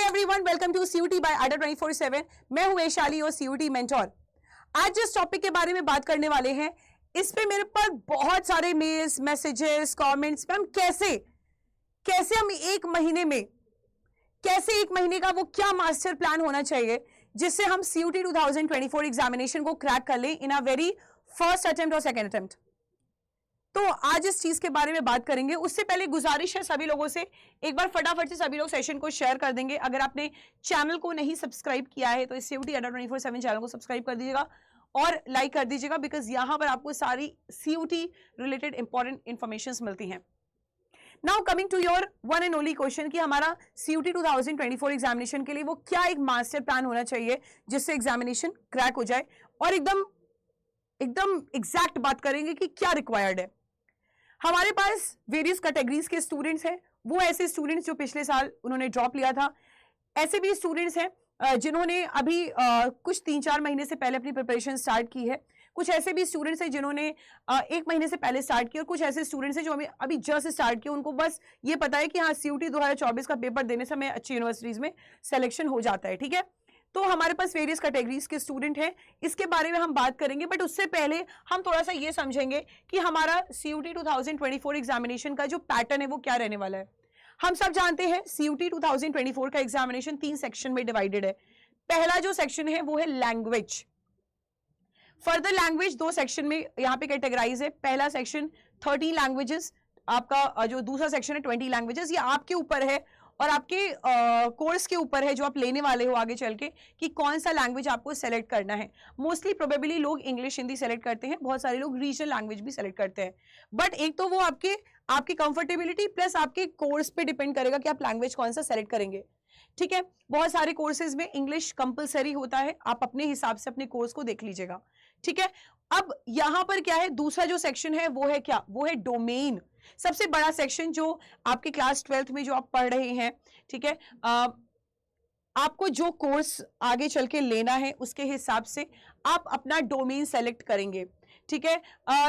Everyone, welcome to CUT by Adda 24/7। मैं हूं वैशाली और सीयूटी मेंटोर। आज जिस टॉपिक के बारे में बात करने वाले हैं, इस पे मेरे पास बहुत सारे मेल्स, मैसेजेस, कमेंट्स। मैम कैसे हम एक महीने का वो क्या मास्टर प्लान होना चाहिए जिससे हम सीयूटी 2024 एग्जामिनेशन को क्रैक कर लें इन अ वेरी फर्स्ट अटेम्प्ट और सेकेंड अटेम्प्ट। तो आज इस चीज के बारे में बात करेंगे। उससे पहले गुजारिश है सभी लोगों से, एक बार फटाफट से सभी लोग सेशन को शेयर कर देंगे। अगर आपने चैनल को नहीं सब्सक्राइब किया है तो इस सीयूटी अड्डा 24/7 चैनल को सब्सक्राइब कर दीजिएगा और लाइक कर दीजिएगा, बिकॉज यहां पर आपको सारी सीयूटी रिलेटेड इंपॉर्टेंट इंफॉर्मेशन मिलती हैं। Now coming to your one and only question कि हमारा सीयूटी 2024 एग्जामिनेशन के लिए वो क्या एक मास्टर प्लान होना चाहिए जिससे एग्जामिनेशन क्रैक हो जाए, और एकदम एग्जैक्ट बात करेंगे कि क्या रिक्वायर्ड है। हमारे पास वेरियस कैटेगरीज के स्टूडेंट्स हैं। वो ऐसे स्टूडेंट्स जो पिछले साल उन्होंने ड्रॉप लिया था, ऐसे भी स्टूडेंट्स हैं जिन्होंने अभी कुछ 3-4 महीने से पहले अपनी प्रिपरेशन स्टार्ट की है। कुछ ऐसे भी स्टूडेंट्स हैं जिन्होंने 1 महीने से पहले स्टार्ट किया, और कुछ ऐसे स्टूडेंट्स हैं जो अभी जस्ट स्टार्ट किया। उनको बस ये पता है कि हाँ, सीयूटी 2024 का पेपर देने से हमें अच्छी यूनिवर्सिटीज में सिलेक्शन हो जाता है। ठीक है, तो हमारे पास वेरियस कैटेगरीज के स्टूडेंट हैं, इसके बारे में हम बात करेंगे। बट उससे पहले हम थोड़ा सा ये समझेंगे कि हमारा सीयूटी 2024 एग्जामिनेशन का जो पैटर्न है वो क्या रहने वाला है। हम सब जानते हैं सीयूटी 2024 का एग्जामिनेशन 3 सेक्शन में डिवाइडेड है। पहला जो सेक्शन है वो है लैंग्वेज। फर्दर लैंग्वेज 2 सेक्शन में यहाँ पे कैटेगराइज है। पहला सेक्शन 13 लैंग्वेजेस, आपका जो दूसरा सेक्शन है 20 लैंग्वेजेस। ये आपके ऊपर है और आपके कोर्स के ऊपर है जो आप लेने वाले हो आगे चल के, कि कौन सा लैंग्वेज आपको सेलेक्ट करना है। मोस्टली प्रोबेबली लोग इंग्लिश हिंदी सेलेक्ट करते हैं, बहुत सारे लोग रीजनल लैंग्वेज भी सेलेक्ट करते हैं। बट एक तो वो आपकी कंफर्टेबिलिटी प्लस आपके कोर्स पे डिपेंड करेगा कि आप लैंग्वेज कौन सा सेलेक्ट करेंगे। ठीक है, बहुत सारे कोर्सेज में इंग्लिश कंपलसरी होता है, आप अपने हिसाब से अपने कोर्स को देख लीजिएगा। ठीक है, अब यहां पर क्या है, दूसरा जो सेक्शन है वो है क्या, वो है डोमेन। सबसे बड़ा सेक्शन जो आपके क्लास 12th में जो आप पढ़ रहे हैं। ठीक है, आपको जो कोर्स आगे चल के लेना है उसके हिसाब से आप अपना डोमेन सेलेक्ट करेंगे। ठीक है,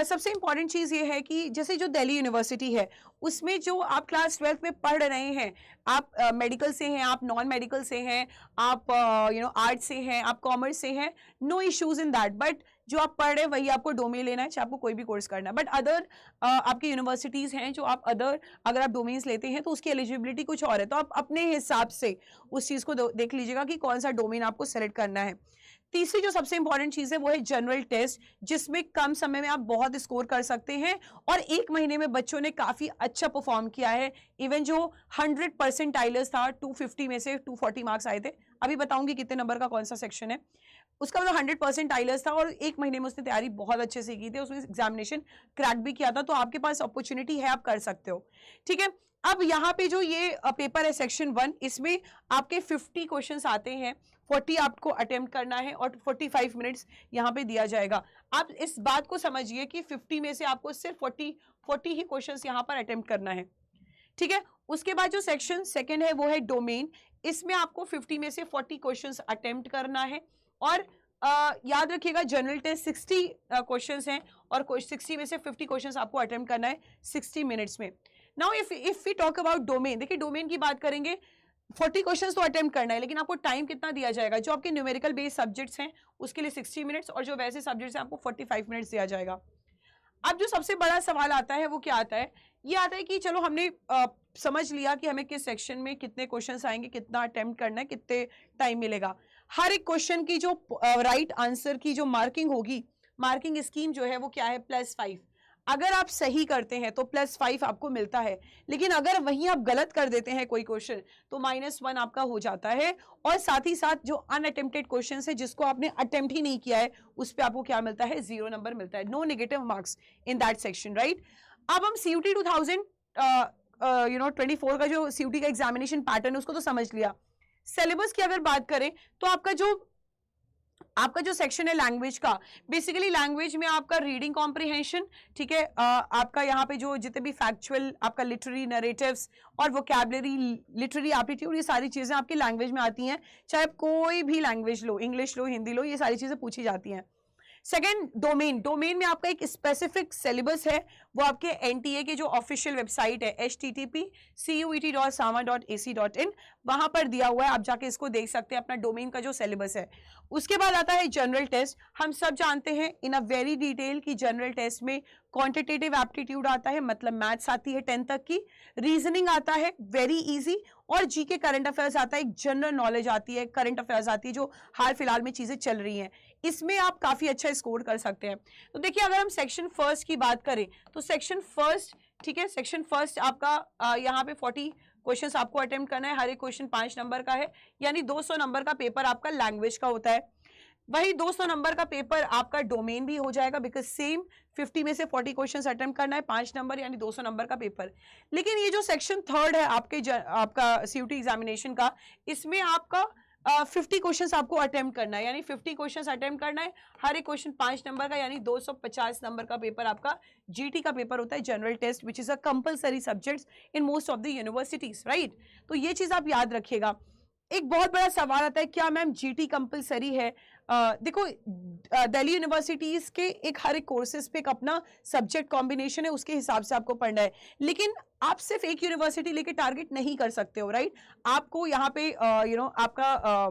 सबसे इंपॉर्टेंट चीज ये है कि जैसे जो दिल्ली यूनिवर्सिटी है उसमें जो आप क्लास 12th में पढ़ रहे हैं, आप मेडिकल से हैं, आप नॉन मेडिकल से हैं, आप आर्ट से हैं, आप कॉमर्स से हैं, no issues in that. But जो आप पढ़ रहे हैं वही आपको डोमेन लेना है, चाहे आपको कोई भी कोर्स करना है। बट अदर आपकी यूनिवर्सिटीज हैं जो आप अगर आप डोमेन्स लेते हैं तो उसकी एलिजिबिलिटी कुछ और है, तो आप अपने हिसाब से उस चीज को देख लीजिएगा कि कौन सा डोमेन आपको सेलेक्ट करना है। तीसरी जो सबसे इंपॉर्टेंट चीज है वो है जनरल टेस्ट, जिसमें कम समय में आप बहुत स्कोर कर सकते हैं, और 1 महीने में बच्चों ने काफी अच्छा परफॉर्म किया है। इवन जो 100 परसेंटाइलर्स था, 250 में से 240 मार्क्स आए थे। अभी बताऊंगी कितने नंबर का कौन सा सेक्शन है, उसका मतलब 100 परसेंटाइलर्स था और 1 महीने में उसने तैयारी बहुत अच्छे से की थी, उसने एग्जामिनेशन क्रैक भी किया था। तो आपके पास अपॉर्चुनिटी है, आप कर सकते हो। ठीक है, अब यहाँ पे जो ये पेपर है सेक्शन 1, इसमें आपके 50 क्वेश्चंस आते हैं, 40 आपको अटेम्प्ट करना है और 45 मिनट्स यहाँ पे दिया जाएगा। आप इस बात को समझिए कि 50 में से आपको सिर्फ 40 ही क्वेश्चंस यहाँ पर अटेम्प्ट करना है। ठीक है, उसके बाद जो सेक्शन सेकंड है वो है डोमेन। इसमें आपको 50 में से 40 क्वेश्चंस अटेम्प्ट करना है, और याद रखिएगा जनरल टेस्ट 60 क्वेश्चंस हैं और 60 में से 50 क्वेश्चंस आपको अटेम्प्ट करना है 60 मिनट्स में। Now if we talk about domain, देखिए डोमेन की बात करेंगे, 40 क्वेश्चंस तो अटेम्प्ट करना है, लेकिन आपको टाइम कितना दिया जाएगा। जो आपके न्यूमेरिकल बेस्ड सब्जेक्ट्स हैं उसके लिए 60 मिनट्स, और जो वैसे सब्जेक्ट्स हैं आपको 45 मिनट्स दिया जाएगा। अब जो सबसे बड़ा सवाल आता है वो क्या आता है, ये आता है कि चलो हमने समझ लिया कि हमें किस सेक्शन में कितने क्वेश्चंस आएंगे, कितना अटेम्प्ट करना है, कितने टाइम मिलेगा। हर एक क्वेश्चन की जो राइट आंसर की जो मार्किंग होगी, मार्किंग स्कीम जो है वो क्या है, +5। अगर आप सही करते हैं तो +5 आपको मिलता है, लेकिन अगर वहीं आप गलत कर देते हैं कोई क्वेश्चन तो -1 आपका हो जाता है। और साथ ही साथ जो अनअटेम्प्टेड क्वेश्चन है, जिसको आपने अटेम्प्ट ही नहीं किया है, उस पर आपको क्या मिलता है, 0 नंबर मिलता है, no negative marks in that section, right. अब हम सीयूटी 2024 का जो सीयूटी का एग्जामिनेशन पैटर्न है उसको तो समझ लिया। सिलेबस की अगर बात करें तो आपका जो सेक्शन है लैंग्वेज का, बेसिकली लैंग्वेज में आपका रीडिंग कॉम्प्रिहेंशन, ठीक है, आपका यहाँ पे जो जितने भी फैक्चुअल, आपका लिटरेरी नरेटिव्स और वोकैबुलरी, लिटरेरी एप्टीट्यूड, ये सारी चीजें आपकी लैंग्वेज में आती हैं। चाहे आप कोई भी लैंग्वेज लो, इंग्लिश लो, हिंदी लो, ये सारी चीजें पूछी जाती हैं। सेकंड डोमेन, डोमेन में आपका एक स्पेसिफिक सिलेबस है, वो आपके एनटीए के जो ऑफिशियल वेबसाइट है http://cuet.sama.ac.in वहां पर दिया हुआ है, आप जाके इसको देख सकते हैं अपना डोमेन का जो सिलेबस है। उसके बाद आता है जनरल टेस्ट। हम सब जानते हैं इन अ वेरी डिटेल कि जनरल टेस्ट में क्वांटिटेटिव एप्टीट्यूड आता है, मतलब मैथ्स आती है 10 तक की, रीजनिंग आता है वेरी इजी, और जीके करंट अफेयर्स आता है, एक जनरल नॉलेज आती है, करंट अफेयर्स आती है जो हाल फिलहाल में चीजें चल रही हैं, इसमें आप काफी अच्छा स्कोर कर सकते हैं। तो देखिए अगर हम सेक्शन फर्स्ट की बात करें तो सेक्शन फर्स्ट, ठीक है, सेक्शन फर्स्ट आपका यहाँ पे 40 क्वेश्चंस आपको अटेम्प्ट करना है, हर एक क्वेश्चन 5 नंबर का है, यानी 200 नंबर का पेपर आपका लैंग्वेज का होता है। वही 200 नंबर का पेपर आपका डोमेन भी हो जाएगा, बिकॉज सेम 50 में से 40 क्वेश्चंस अटेम्प्ट करना है, 5 नंबर यानी 200 नंबर का पेपर। लेकिन ये जो सेक्शन थर्ड है आपका सीयूटी एग्जामिनेशन का, इसमें आपका 50 क्वेश्चंस आपको अटेम्प्ट करना है, यानी 50 क्वेश्चंस अटेम्प्ट करना है, हर एक क्वेश्चन 5 नंबर का, यानी 250 नंबर का पेपर आपका जीटी का पेपर होता है, general test, which is a compulsory subjects in most of the universities, right. तो ये चीज आप याद रखिएगा। एक बहुत बड़ा सवाल आता है, क्या मैम जीटी कंपलसरी है? देखो दिल्ली यूनिवर्सिटीज के हर एक कोर्सेज पे एक अपना सब्जेक्ट कॉम्बिनेशन है, उसके हिसाब से आपको पढ़ना है, लेकिन आप सिर्फ एक यूनिवर्सिटी लेके टारगेट नहीं कर सकते हो, राइट। आपको यहाँ पे आपका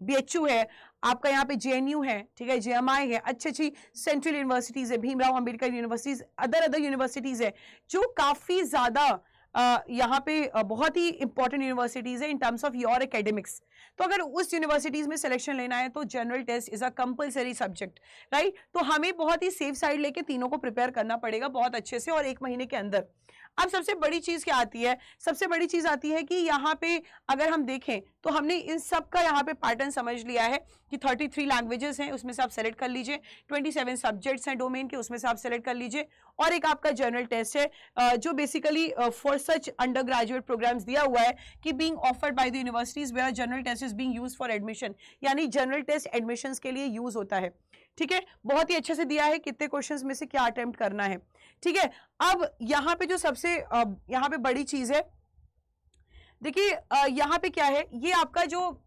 बीएचयू है, आपका यहाँ पे जेएनयू है, ठीक है, जेएमआई है, अच्छी सेंट्रल यूनिवर्सिटीज है, Bhimrao Ambedkar universities, other universities है जो काफी ज्यादा यहाँ पे बहुत ही इंपॉर्टेंट यूनिवर्सिटीज है in terms of your academics. तो अगर उस यूनिवर्सिटीज में सिलेक्शन लेना है तो general test is a compulsory subject, right. तो हमें बहुत ही सेफ साइड लेके तीनों को प्रिपेयर करना पड़ेगा बहुत अच्छे से, और 1 महीने के अंदर। अब सबसे बड़ी चीज क्या आती है? सबसे बड़ी चीज आती है कि यहाँ पे अगर हम देखें तो हमने इन सब का यहाँ पे पैटर्न समझ लिया है कि 33 लैंग्वेजेस हैं, उसमें से आप सेलेक्ट कर लीजिए, 27 सब्जेक्ट्स हैं डोमेन के, उसमें से आप सेलेक्ट कर लीजिए, और एक आपका जनरल टेस्ट है जो basically for such undergraduate programmes दिया हुआ है कि being offered by the universities where general test is being used for admission, यानी जनरल टेस्ट एडमिशंस के लिए यूज होता है, ठीक है। बहुत ही अच्छे से दिया है कितने क्वेश्चंस में से क्या अटेम्प्ट करना है, ठीक है। अब यहाँ पे जो सबसे यहाँ पे बड़ी चीज है, देखिए यहाँ पे क्या है, ये आपका जो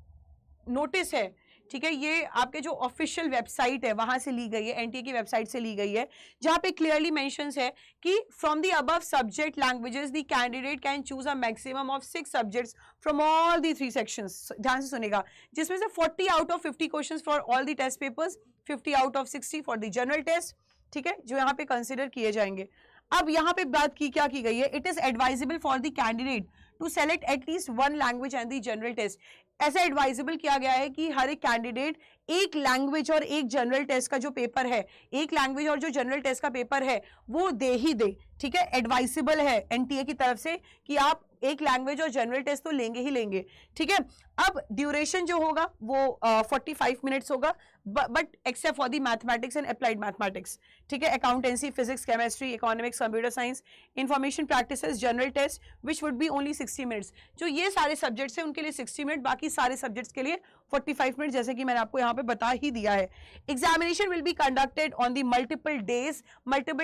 नोटिस है, ठीक है, ये आपके जो ऑफिशियल वेबसाइट है वहां से ली गई है, एनटीए की वेबसाइट से ली गई है, जहां पे क्लियरली मेंशंस है कि from the above subject languages the candidate can choose a maximum of 6 subjects from all the 3 sections. ध्यान से सुनेगा, जिसमें से 40 out of 50 questions for all the test papers, 50 out of 60 for the general test, ठीक है, जो यहाँ पे कंसिडर किए जाएंगे। अब यहाँ पे बात क्या की गई है, it is advisable for the candidate to select at least 1 language and the general test. ऐसा एडवाइजेबल किया गया है कि हर एक कैंडिडेट एक लैंग्वेज और एक जनरल टेस्ट का जो पेपर है, एक लैंग्वेज और जो जनरल टेस्ट का पेपर है वो दे ही दे, ठीक है। एडवाइजेबल है एनटीए की तरफ से कि आप एक लैंग्वेज और जनरल टेस्ट तो लेंगे ही लेंगे, ठीक है। अब ड्यूरेशन जो होगा वो 45 मिनट्स होगा, but except for the mathematics and applied mathematics, ठीक है, accountancy, physics, chemistry, economics, computer science, information practices, general test which would be only 60 minutes. जो ये सारे सब्जेक्ट्स हैं उनके लिए 60 मिनट, बाकी सारे सब्जेक्ट्स के लिए 45 मिनट, जैसे कि मैंने आपको यहाँ पे बता ही दिया है। Examination will be conducted on the multiple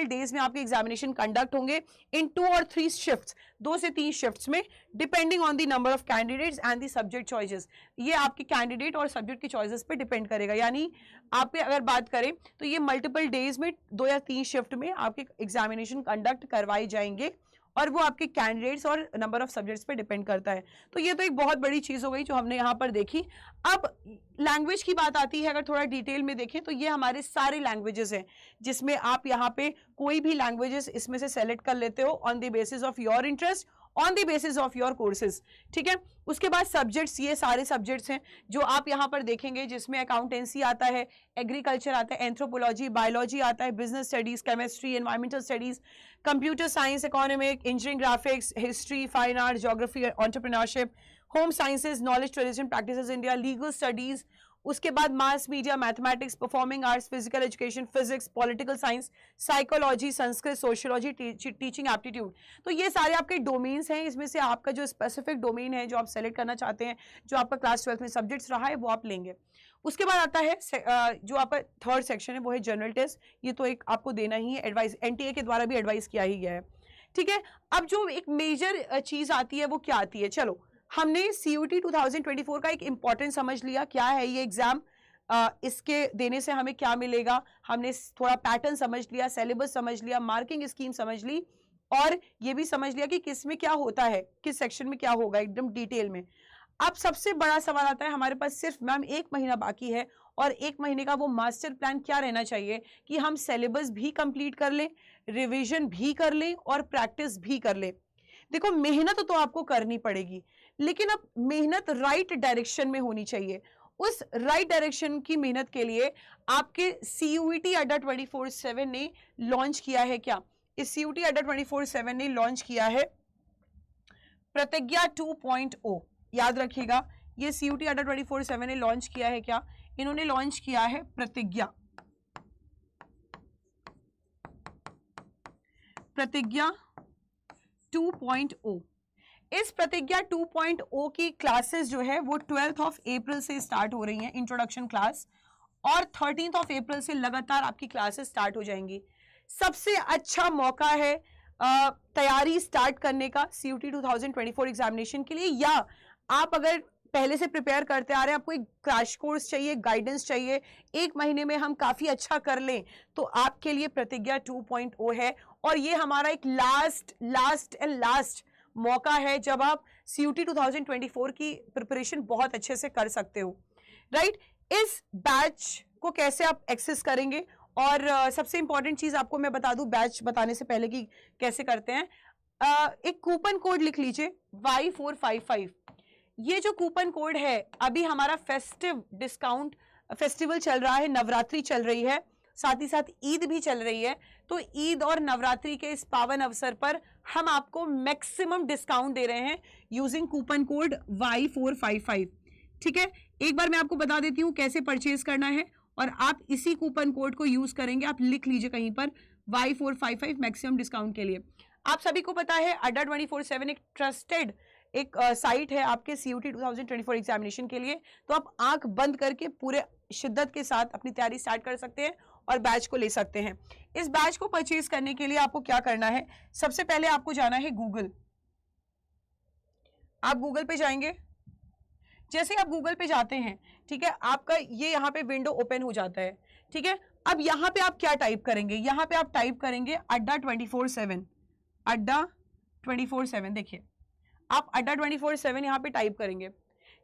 days में आपके एग्जामिनेशन कंडक्ट होंगे इन 2 और 3 शिफ्ट्स, 2 से 3 शिफ्ट्स में, depending on the number of candidates and the subject choices. ये आपके कैंडिडेट और सब्जेक्ट की चॉइसेस पे डिपेंड करेगा, यानी आप अगर बात करें तो ये मल्टीपल डेज में 2 या 3 शिफ्ट में आपके एग्जामिनेशन कंडक्ट करवाए जाएंगे, और वो आपके कैंडिडेट्स और नंबर ऑफ सब्जेक्ट्स पे डिपेंड करता है। तो ये तो एक बहुत बड़ी चीज हो गई जो हमने यहाँ पर देखी। अब लैंग्वेज की बात आती है, अगर थोड़ा डिटेल में देखें तो ये हमारे सारे लैंग्वेजेस हैं, जिसमें आप यहाँ पे कोई भी लैंग्वेजेस इसमें से सेलेक्ट कर लेते हो on the basis of your interest, on the basis of your courses, ठीक है। उसके बाद सब्जेक्ट्स, ये सारे सब्जेक्ट्स हैं जो आप यहाँ पर देखेंगे, जिसमें अकाउंटेंसी आता है, एग्रीकल्चर आता है, एंथ्रोपोलॉजी, बायोलॉजी आता है, business studies, chemistry, environmental studies, computer science, economic, engineering, graphics, history, fine art, geography, entrepreneurship, home sciences, knowledge tourism practices India, legal studies, उसके बाद mass media, mathematics, performing arts, physical education, physics, political science, psychology, Sanskrit, sociology, teaching aptitude. तो ये सारे आपके domains हैं, इसमें से आपका जो स्पेसिफिक डोमेन है जो आप सेलेक्ट करना चाहते हैं, जो आपका क्लास 12 में सब्जेक्ट्स रहा है, वो आप लेंगे। उसके बाद आता है जो आपका थर्ड सेक्शन है, वो है जनरल टेस्ट। ये तो एक आपको देना ही है, एडवाइस एनटीए के द्वारा भी एडवाइस किया ही गया है, ठीक है। अब जो एक मेजर चीज आती है वो क्या आती है, चलो हमने सीयूटी 2024 का एक इंपॉर्टेंट समझ लिया, क्या है ये एग्जाम, इसके देने से हमें क्या मिलेगा, हमने थोड़ा पैटर्न समझ लिया, सिलेबस समझ लिया, मार्किंग स्कीम समझ ली, और ये भी समझ लिया कि किस में क्या होता है, किस सेक्शन में क्या होगा एकदम डिटेल में। अब सबसे बड़ा सवाल आता है, हमारे पास सिर्फ मैम 1 महीना बाकी है, और 1 महीने का वो मास्टर प्लान क्या रहना चाहिए कि हम सिलेबस भी कंप्लीट कर लें, रिवीजन भी कर लें और प्रैक्टिस भी कर लें। देखो मेहनत तो आपको करनी पड़ेगी, लेकिन अब मेहनत राइट डायरेक्शन में होनी चाहिए। उस राइट डायरेक्शन की मेहनत के लिए आपके CUET अड्डा 24/7 ने लॉन्च किया है क्या? इस CUET अड्डा 24/7 ने लॉन्च किया है प्रतिज्ञा 2.0। याद रखिएगा, ये CUET अड्डा 24/7 ने लॉन्च किया है क्या? इन्होंने लॉन्च किया है प्रतिज्ञा 2.0। इस प्रतिज्ञा 2.0 की क्लासेस जो है वो 12 अप्रैल से स्टार्ट हो रही हैं, इंट्रोडक्शन क्लास, और 13 अप्रैल से लगातार आपकी क्लासेस स्टार्ट हो जाएंगी। सबसे अच्छा मौका है तैयारी स्टार्ट करने का CUET 2024 एग्जामिनेशन के लिए, या आप अगर पहले से प्रिपेयर करते आ रहे हैं, आपको एक क्रैश कोर्स चाहिए, गाइडेंस चाहिए, 1 महीने में हम काफी अच्छा कर लें, तो आपके लिए प्रतिज्ञा 2.0 है। और ये हमारा एक लास्ट मौका है जब आप CUET 2024 की प्रिपरेशन बहुत अच्छे से कर सकते हो, राइट। इस बैच को कैसे आप एक्सेस करेंगे, और सबसे इंपॉर्टेंट चीज आपको मैं बता दूं बैच बताने से पहले कि कैसे करते हैं, एक कूपन कोड लिख लीजिए Y455। ये जो कूपन कोड है, अभी हमारा फेस्टिव डिस्काउंट फेस्टिवल चल रहा है, नवरात्रि चल रही है, साथ ही साथ ईद भी चल रही है, तो ईद और नवरात्रि के इस पावन अवसर पर हम आपको मैक्सिमम डिस्काउंट दे रहे हैं यूजिंग कूपन कोड Y455। ठीक है, एक बार मैं आपको बता देती हूं कैसे परचेज करना है, और आप इसी कूपन कोड को यूज करेंगे। आप लिख लीजिए कहीं पर Y455 मैक्सिमम डिस्काउंट के लिए। आप सभी को पता है अड्डा 24/7 एक ट्रस्टेड एक साइट है आपके CUET 2024 एग्जामिनेशन के लिए, तो आप आंख बंद करके पूरे शिद्दत के साथ अपनी तैयारी स्टार्ट कर सकते हैं और बैच को ले सकते हैं। इस बैच को परचेज करने के लिए आपको क्या करना है, सबसे पहले आपको जाना है गूगल। आप गूगल पे जाएंगे, जैसे आप गूगल पे जाते हैं, ठीक है, आपका ये यहाँ पे विंडो ओपन हो जाता है। ठीक है, अब यहाँ पे आप क्या टाइप करेंगे, यहाँ पे आप टाइप करेंगे अड्डा 24/7, अड्डा 24/7। देखिए आप अड्डा 24/7 यहाँ पे टाइप करेंगे।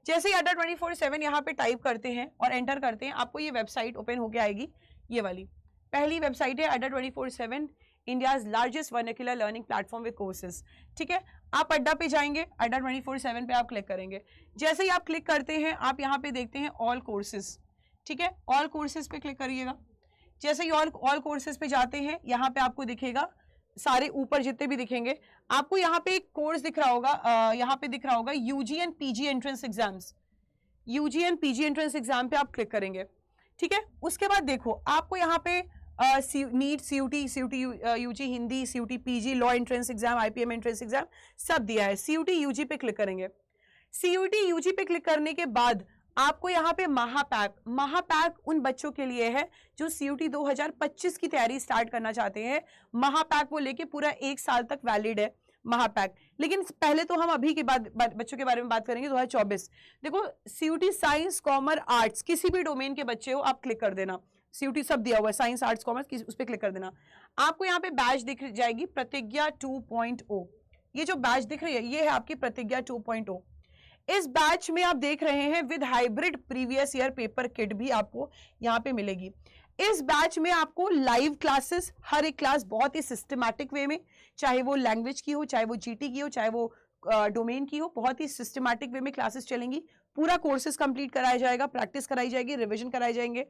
जैसे ही अड्डा 24/7 यहाँ पे टाइप करते हैं और एंटर करते हैं, आपको ये वेबसाइट ओपन होके आएगी। ये वाली पहली वेबसाइट है अड्डा 24/7, India's largest vernacular learning platform with courses. ठीक है, आप अड्डा पे जाएंगे, अड्डा 24/7 पे आप क्लिक करेंगे। जैसे ही आप क्लिक करते हैं, आप यहाँ पे देखते हैं ऑल कोर्सेज। ठीक है, ऑल कोर्सेज पे क्लिक करिएगा। जैसे ही ऑल कोर्सेज पे जाते हैं, यहाँ पे आपको दिखेगा सारे ऊपर जितने भी दिखेंगे, आपको यहाँ पे एक कोर्स दिख रहा होगा, यहाँ पे दिख रहा होगा UG and PG entrance exams. UG and PG entrance exam पे आप क्लिक करेंगे। ठीक है, उसके बाद देखो आपको यहाँ पे NEET, CUET UG Hindi, CUET PG, law entrance exam, IPM entrance exam सब दिया है। CUET UG पे क्लिक करेंगे। CUET UG पे क्लिक करने के बाद आपको यहाँ पे महापैक उन बच्चों के लिए है जो CUET 2025 की तैयारी स्टार्ट करना चाहते हैं। महापैक वो लेके पूरा 1 साल तक वैलिड है महापैक। लेकिन पहले तो हम अभी के बाद बच्चों के बारे में बात करेंगे 2024। देखो CUET साइंस, कॉमर्स, आर्ट्स, किसी भी डोमेन के बच्चे हो आप क्लिक कर देना। CUET सब दिया हुआ है, साइंस, आर्ट्स, कॉमर्स, उस पर क्लिक कर देना। आपको यहाँ पे बैच दिख जाएगी प्रतिज्ञा 2.0। ये जो बैच दिख रही है ये है आपकी प्रतिज्ञा 2.0। इस बैच में आप देख रहे हैं with hybrid previous year paper kit भी आपको यहाँ पे मिलेगी। इस बैच में आपको लाइव क्लासेस, हर एक क्लास बहुत ही सिस्टमैटिक वे में, चाहे वो लैंग्वेज की हो, चाहे वो GT की हो, चाहे वो डोमेन की हो, बहुत ही सिस्टमैटिक वे में क्लासेस चलेंगी। पूरा कोर्सेज कंप्लीट कराया जाएगा, प्रैक्टिस कराई जाएगी, रिविजन कराए जाएंगे।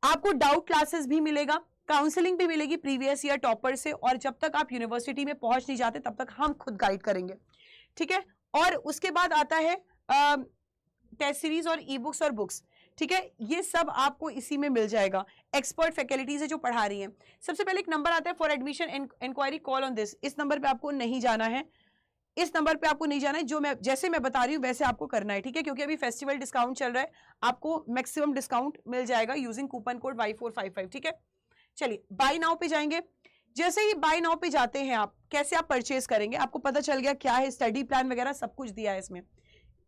आपको डाउट क्लासेस भी मिलेगा, काउंसलिंग भी मिलेगी प्रीवियस ईयर टॉपर से, और जब तक आप यूनिवर्सिटी में पहुंच नहीं जाते तब तक हम खुद गाइड करेंगे। ठीक है, और उसके बाद आता है टेस्ट सीरीज और ई बुक्स और बुक्स। ठीक है, ये सब आपको इसी में मिल जाएगा। एक्सपर्ट फैकल्टीज है जो पढ़ा रही हैं। सबसे पहले एक नंबर आता है for admission enquiry, call on this. इस नंबर पे आपको नहीं जाना है, इस नंबर पे आपको नहीं जाना है। जो मैं जैसे मैं बता रही हूँ वैसे आपको करना है। ठीक है, क्योंकि अभी फेस्टिवल डिस्काउंट चल रहा है, आपको मैक्सिमम डिस्काउंट मिल जाएगा यूजिंग कूपन कोड Y455। ठीक है, चलिए बाय नाउ पे जाएंगे। जैसे ही बाय नाउ पे जाते हैं आप, कैसे आप परचेज करेंगे, आपको पता चल गया क्या है, स्टडी प्लान वगैरह सब कुछ दिया है इसमें।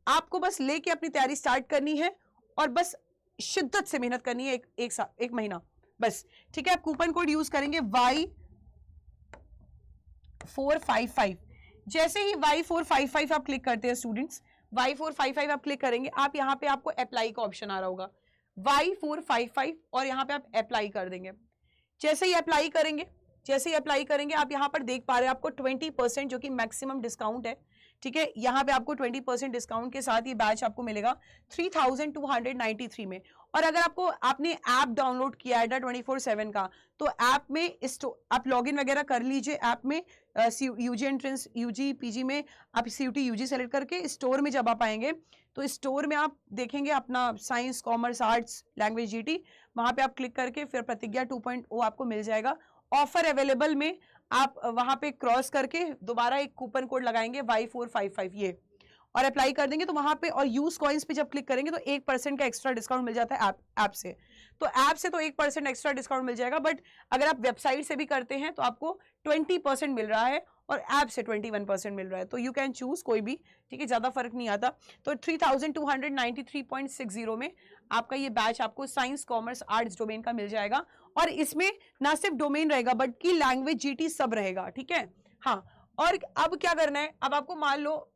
आपको बस लेके अपनी तैयारी स्टार्ट करनी है और बस शिद्दत से मेहनत करनी है, एक महीना बस, ठीक है। आप कूपन कोड यूज करेंगे Y455। जैसे ही Y455 आप क्लिक करते हैं स्टूडेंट्स, Y455 आप क्लिक करेंगे, आप यहाँ पे आपको अप्लाई का ऑप्शन आ रहा होगा, Y455 और यहाँ पे आप अप्लाई कर देंगे। जैसे ही अप्लाई करेंगे, आप यहाँ पर देख पा रहे हैं आपको 20% जो कि मैक्सिमम डिस्काउंट है, ठीक है। यहाँ पे आपको 20% डिस्काउंट के साथ ये बैच आपको मिलेगा 3293 में। और अगर आपने ऐप डाउनलोड किया है 24/7 का, तो ऐप में आप लॉगिन वगैरह कर लीजिए। ऐप में यूजी एंट्रेंस, यूजी पीजी में आप सीयूटी यूजी सेलेक्ट करके स्टोर में जब आप आएंगे, तो स्टोर में आप देखेंगे अपना science, commerce, arts, language GT, वहां पे आप क्लिक करके फिर प्रतिज्ञा 2.0 आपको मिल जाएगा। ऑफर अवेलेबल में आप वहां पे क्रॉस करके दोबारा एक कूपन कोड लगाएंगे Y455 ये, और अप्लाई कर देंगे। तो वहां पे और यूज कॉइन्स पे जब क्लिक करेंगे तो 1% का एक्स्ट्रा डिस्काउंट मिल जाता है ऐप से। तो ऐप से तो 1% एक्स्ट्रा डिस्काउंट मिल जाएगा, बट अगर आप वेबसाइट से भी करते हैं तो आपको 20% मिल रहा है और ऐप से 21% मिल रहा है। तो यू कैन चूज कोई भी, ठीक है, ज्यादा फर्क नहीं आता। तो 3293.60 में आपका ये बैच आपको साइंस, कॉमर्स, आर्ट्स डोमेन का मिल जाएगा। और इसमें ना सिर्फ डोमेन रहेगा बल्कि लैंग्वेज जीटी सब रहेगा, ठीक है। हाँ, और अब क्या करना है, अब आपको मान लो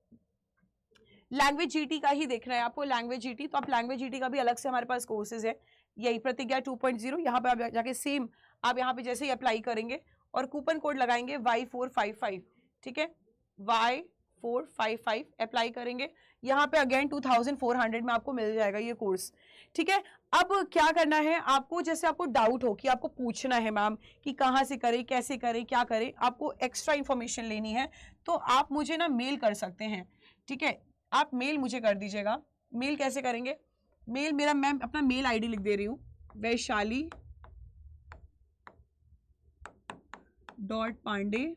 लैंग्वेज जीटी का ही देखना है आपको, लैंग्वेज जीटी, तो आप लैंग्वेज जीटी का भी अलग से हमारे पास कोर्सेज है, यही प्रतिज्ञा 2.0। यहाँ पे आप जाके सेम आप यहाँ पे जैसे ही अप्लाई करेंगे और कूपन कोड लगाएंगे Y455, ठीक है, Y455 अप्लाई करेंगे, यहाँ पे अगेन 2400 में आपको मिल जाएगा ये कोर्स, ठीक है। अब क्या करना है आपको, जैसे आपको डाउट हो कि आपको पूछना है मैम कि कहाँ से करें, कैसे करें, क्या करें, आपको एक्स्ट्रा इंफॉर्मेशन लेनी है, तो आप मुझे ना मेल कर सकते हैं, ठीक है। आप मेल मुझे कर दीजिएगा। मेल कैसे करेंगे, मेल मेरा, मैं अपना मेल आईडी लिख दे रही हूँ, वैशाली.पांडे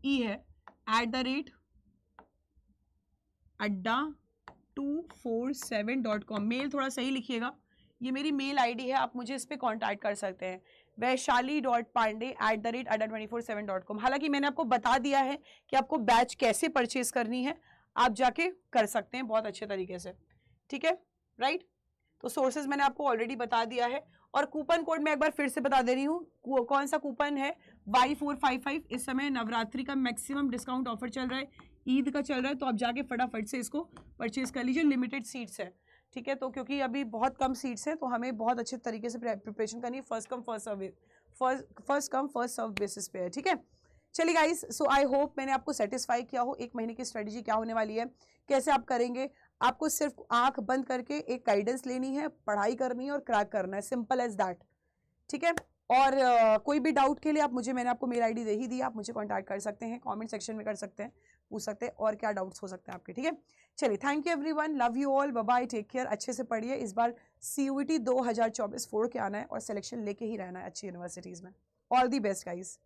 ई है @adda247.com। मेल थोड़ा सही लिखिएगा, ये मेरी मेल आईडी है, आप मुझे इस पर कॉन्टैक्ट कर सकते हैं, वैशाली.पांडे@adda247.com। हालांकि मैंने आपको बता दिया है कि आपको बैच कैसे परचेज करनी है, आप जाके कर सकते हैं बहुत अच्छे तरीके से, ठीक है, राइट। तो सोर्सेज मैंने आपको ऑलरेडी बता दिया है। और कूपन कोड मैं एक बार फिर से बता दे रही हूँ, कौन सा कूपन है, Y455। इस समय नवरात्रि का मैक्सिमम डिस्काउंट ऑफर चल रहा है, ईद का चल रहा है, तो आप जाके फटाफट से इसको परचेज कर लीजिए। लिमिटेड सीट्स है, ठीक है, तो क्योंकि अभी बहुत कम सीट्स हैं, तो हमें बहुत अच्छे तरीके से प्रिपरेशन करनी है, first come first serve basis पे है, ठीक है। चलिए गाइस, सो आई होप मैंने आपको सेटिस्फाई किया हो। एक महीने की स्ट्रेटेजी क्या होने वाली है, कैसे आप करेंगे, आपको सिर्फ आंख बंद करके एक गाइडेंस लेनी है, पढ़ाई करनी है और क्रैक करना है, सिंपल एज दैट, ठीक है। और कोई भी डाउट के लिए मैंने आपको मेल आईडी दे ही दी, आप मुझे कांटेक्ट कर सकते हैं, कमेंट सेक्शन में कर सकते हैं, पूछ सकते हैं और क्या डाउट्स हो सकते हैं आपके, ठीक है। चलिए, thank you everyone, love you all, bye bye, take care, अच्छे से पढ़िए। इस बार CUET 2024 फोड़ के आना है और सिलेक्शन लेके ही रहना है अच्छी यूनिवर्सिटीज में। All the best guys.